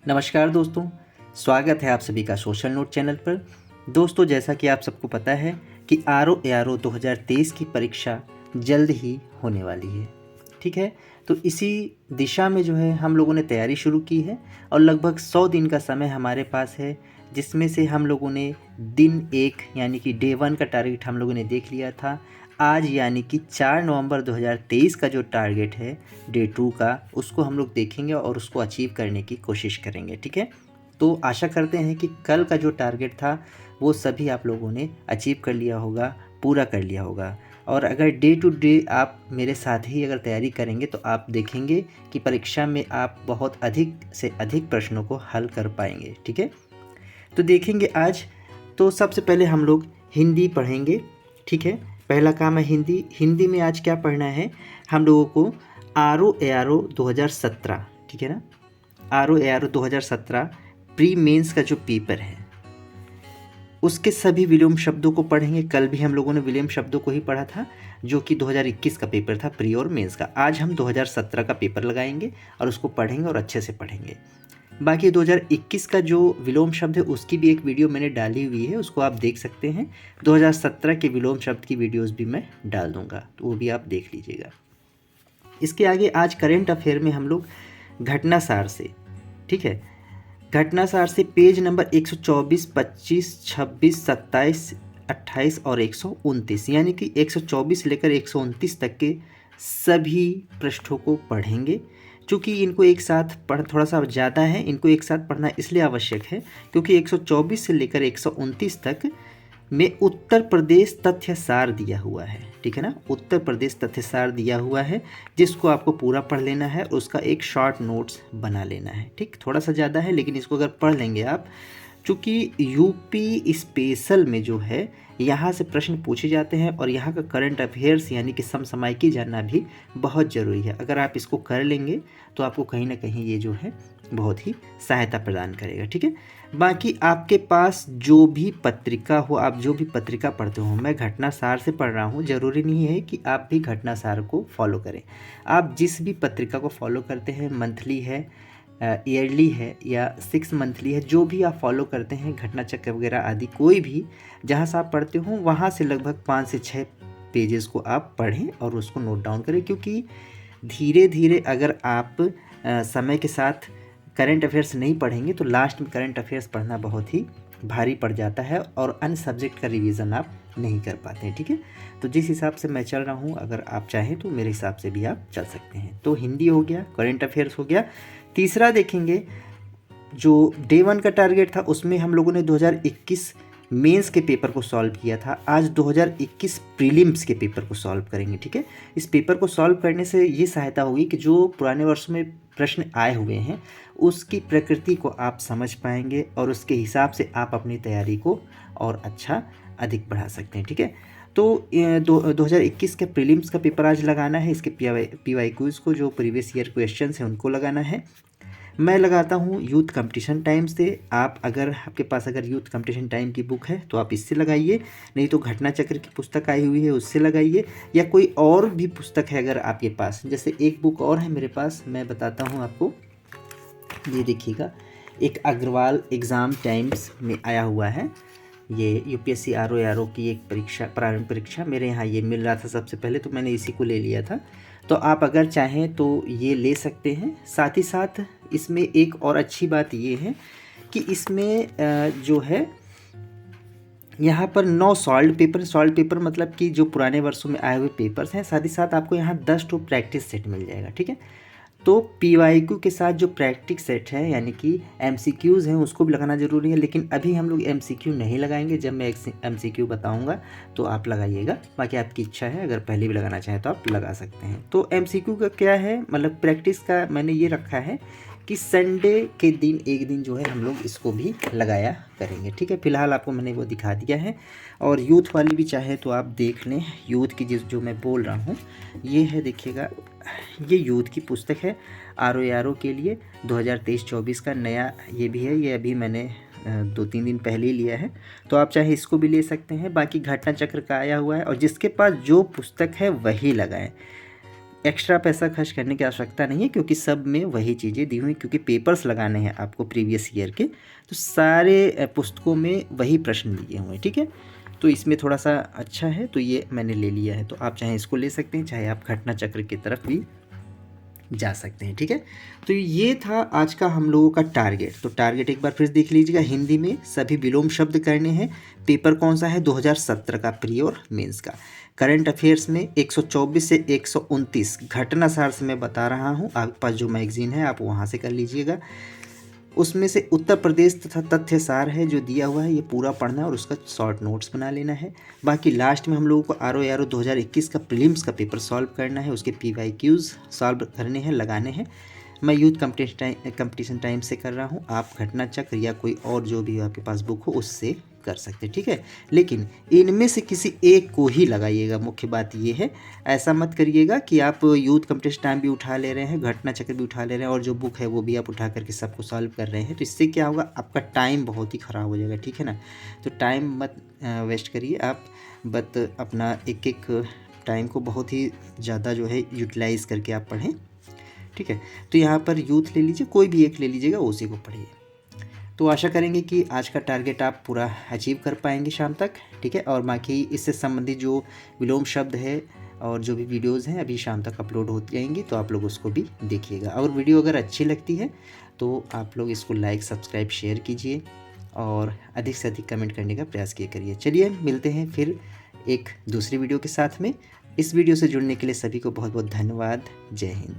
नमस्कार दोस्तों, स्वागत है आप सभी का सोशल नोट चैनल पर। दोस्तों, जैसा कि आप सबको पता है कि ARO-ARO 2023 की परीक्षा जल्द ही होने वाली है। ठीक है, तो इसी दिशा में जो है हम लोगों ने तैयारी शुरू की है और लगभग 100 दिन का समय हमारे पास है, जिसमें से हम लोगों ने दिन 1 यानी कि डे 1 का टारगेट हम लोगों ने देख लिया था। आज यानी कि 4 नवंबर 2023 का जो टारगेट है डे 2 का, उसको हम लोग देखेंगे और उसको अचीव करने की कोशिश करेंगे। ठीक है, तो आशा करते हैं कि कल का जो टारगेट था वो सभी आप लोगों ने अचीव कर लिया होगा, पूरा कर लिया होगा। और अगर डे टू डे आप मेरे साथ ही अगर तैयारी करेंगे तो आप देखेंगे कि परीक्षा में आप बहुत अधिक से अधिक प्रश्नों को हल कर पाएंगे। ठीक है, तो देखेंगे आज। तो सबसे पहले हम लोग हिंदी पढ़ेंगे। ठीक है, पहला काम है हिंदी। हिंदी में आज क्या पढ़ना है हम लोगों को? ARO-ARO 2017। ठीक है ना, ARO-ARO 2017 प्री मेंस का जो पेपर है उसके सभी विलोम शब्दों को पढ़ेंगे। कल भी हम लोगों ने विलोम शब्दों को ही पढ़ा था, जो कि 2021 का पेपर था प्री और मेंस का। आज हम 2017 का पेपर लगाएंगे और उसको पढ़ेंगे और अच्छे से पढ़ेंगे। बाकी 2021 का जो विलोम शब्द है उसकी भी एक वीडियो मैंने डाली हुई है, उसको आप देख सकते हैं। 2017 के विलोम शब्द की वीडियोस भी मैं डाल दूंगा, तो वो भी आप देख लीजिएगा। इसके आगे आज करेंट अफेयर में हम लोग घटना सार से, ठीक है, घटना सार से पेज नंबर 124, 25, 26, 27, 28 और 129 यानी कि 124 लेकर 129 तक के सभी पृष्ठों को पढ़ेंगे। चूँकि इनको एक साथ थोड़ा सा ज़्यादा है, इनको एक साथ पढ़ना इसलिए आवश्यक है क्योंकि 124 से लेकर 129 तक में उत्तर प्रदेश तथ्य सार दिया हुआ है। ठीक है ना, उत्तर प्रदेश तथ्य सार दिया हुआ है, जिसको आपको पूरा पढ़ लेना है, उसका एक शॉर्ट नोट्स बना लेना है। ठीक, थोड़ा सा ज़्यादा है लेकिन इसको अगर पढ़ लेंगे आप, चूँकि यूपी स्पेशल में जो है यहाँ से प्रश्न पूछे जाते हैं और यहाँ का करंट अफेयर्स यानी कि समसामयिकी जानना भी बहुत ज़रूरी है। अगर आप इसको कर लेंगे तो आपको कहीं ना कहीं ये जो है बहुत ही सहायता प्रदान करेगा। ठीक है, बाकी आपके पास जो भी पत्रिका हो, आप जो भी पत्रिका पढ़ते हो, मैं घटना सार से पढ़ रहा हूँ, ज़रूरी नहीं है कि आप भी घटना सार को फॉलो करें। आप जिस भी पत्रिका को फॉलो करते हैं, मंथली है, ईयरली है या 6 मंथली है, जो भी आप फॉलो करते हैं, घटना चक्र वगैरह आदि कोई भी जहाँ से आप पढ़ते हो वहाँ से लगभग 5 से 6 पेजेस को आप पढ़ें और उसको नोट डाउन करें। क्योंकि धीरे धीरे अगर आप समय के साथ करंट अफेयर्स नहीं पढ़ेंगे तो लास्ट में करंट अफेयर्स पढ़ना बहुत ही भारी पड़ जाता है और अन्य सब्जेक्ट का रिवीजन आप नहीं कर पाते हैं। ठीक है, तो जिस हिसाब से मैं चल रहा हूँ, अगर आप चाहें तो मेरे हिसाब से भी आप चल सकते हैं। तो हिंदी हो गया, करंट अफेयर्स हो गया। तीसरा देखेंगे, जो डे 1 का टारगेट था उसमें हम लोगों ने 2021 मेंस के पेपर को सॉल्व किया था। आज 2021 प्रीलिम्स के पेपर को सॉल्व करेंगे। ठीक है, इस पेपर को सॉल्व करने से ये सहायता होगी कि जो पुराने वर्षों में प्रश्न आए हुए हैं उसकी प्रकृति को आप समझ पाएंगे और उसके हिसाब से आप अपनी तैयारी को और अच्छा अधिक बढ़ा सकते हैं। ठीक है, तो 2021 के प्रीलिम्स का पेपर आज लगाना है। इसके पी वाई क्यूज़ को, जो प्रीवियस ईयर क्वेश्चंस हैं, उनको लगाना है। मैं लगाता हूँ यूथ कंपटीशन टाइम से। आप अगर आपके पास अगर यूथ कंपटीशन टाइम की बुक है तो आप इससे लगाइए, नहीं तो घटना चक्र की पुस्तक आई हुई है उससे लगाइए, या कोई और भी पुस्तक है अगर आपके पास। जैसे एक बुक और है मेरे पास, मैं बताता हूँ आपको, ये देखिएगा, एक अग्रवाल एग्ज़ाम टाइम्स में आया हुआ है। ये यूपीएससी ARO-ARO की एक परीक्षा, प्रारंभिक परीक्षा, मेरे यहाँ ये मिल रहा था सबसे पहले, तो मैंने इसी को ले लिया था। तो आप अगर चाहें तो ये ले सकते हैं। साथ ही साथ इसमें एक और अच्छी बात ये है कि इसमें जो है यहाँ पर 9 सॉल्व पेपर मतलब कि जो पुराने वर्षों में आए हुए पेपर्स हैं। साथ ही साथ आपको यहाँ 10 टू प्रैक्टिस सेट मिल जाएगा। ठीक है, तो PYQ के साथ जो प्रैक्टिस सेट है यानी कि MCQs हैं उसको भी लगाना ज़रूरी है, लेकिन अभी हम लोग MCQ नहीं लगाएंगे। जब मैं MCQ बताऊंगा तो आप लगाइएगा, बाकी आपकी इच्छा है, अगर पहले भी लगाना चाहें तो आप लगा सकते हैं। तो MCQ का क्या है, मतलब प्रैक्टिस का मैंने ये रखा है कि संडे के दिन एक दिन जो है हम लोग इसको भी लगाया करेंगे। ठीक है, फिलहाल आपको मैंने वो दिखा दिया है। और यूथ वाली भी चाहे तो आप देख लें। यूथ की जो मैं बोल रहा हूँ ये है, देखिएगा, ये यूथ की पुस्तक है ARO-ARO के लिए 2023-24 का नया ये भी है। ये अभी मैंने 2-3 दिन पहले ही लिया है, तो आप चाहे इसको भी ले सकते हैं। बाकी घटना चक्र का आया हुआ है, और जिसके पास जो पुस्तक है वही लगाएं। एक्स्ट्रा पैसा खर्च करने की आवश्यकता नहीं है, क्योंकि सब में वही चीज़ें दी हुई, क्योंकि पेपर्स लगाने हैं आपको प्रीवियस ईयर के, तो सारे पुस्तकों में वही प्रश्न दिए हुए हैं। ठीक है, तो इसमें थोड़ा सा अच्छा है, तो ये मैंने ले लिया है। तो आप चाहे इसको ले सकते हैं, चाहे आप घटना चक्र की तरफ भी जा सकते हैं। ठीक है, तो ये था आज का हम लोगों का टारगेट। तो टारगेट एक बार फिर देख लीजिएगा, हिंदी में सभी विलोम शब्द करने हैं। पेपर कौन सा है? 2017 का प्री और मेंस का। करंट अफेयर्स में 124 से 129 घटना सार से मैं बता रहा हूँ, आपके पास जो मैगजीन है आप वहाँ से कर लीजिएगा। उसमें से उत्तर प्रदेश तथा तथ्य सार है जो दिया हुआ है, ये पूरा पढ़ना है और उसका शॉर्ट नोट्स बना लेना है। बाकी लास्ट में हम लोगों को RO 2021 का प्रीलिम्स का पेपर सॉल्व करना है, उसके PYQs सॉल्व करने हैं, लगाने हैं। मैं यूथ कंपटीशन टाइम से कर रहा हूँ, आप घटना चक्र या कोई और जो भी आपके पास बुक हो उससे कर सकते हैं। ठीक है, लेकिन इनमें से किसी एक को ही लगाइएगा। मुख्य बात ये है, ऐसा मत करिएगा कि आप यूथ कंपटीशन टाइम भी उठा ले रहे हैं, घटना चक्र भी उठा ले रहे हैं और जो बुक है वो भी आप उठा करके सबको सॉल्व कर रहे हैं। तो इससे क्या होगा, आपका टाइम बहुत ही ख़राब हो जाएगा। ठीक है ना, तो टाइम मत वेस्ट करिए आप, बट अपना एक एक टाइम को बहुत ही ज़्यादा जो है यूटिलाइज़ करके आप पढ़ें। ठीक है, तो यहाँ पर यूथ ले लीजिए, कोई भी एक ले लीजिएगा, उसी को पढ़िए। तो आशा करेंगे कि आज का टारगेट आप पूरा अचीव कर पाएंगे शाम तक। ठीक है, और बाकी इससे संबंधित जो विलोम शब्द है और जो भी वीडियोज़ हैं अभी शाम तक अपलोड हो जाएंगी, तो आप लोग उसको भी देखिएगा। और वीडियो अगर अच्छी लगती है तो आप लोग इसको लाइक, सब्सक्राइब, शेयर कीजिए और अधिक से अधिक कमेंट करने का प्रयास किया करिए। चलिए मिलते हैं फिर एक दूसरी वीडियो के साथ में। इस वीडियो से जुड़ने के लिए सभी को बहुत बहुत धन्यवाद। जय हिंद।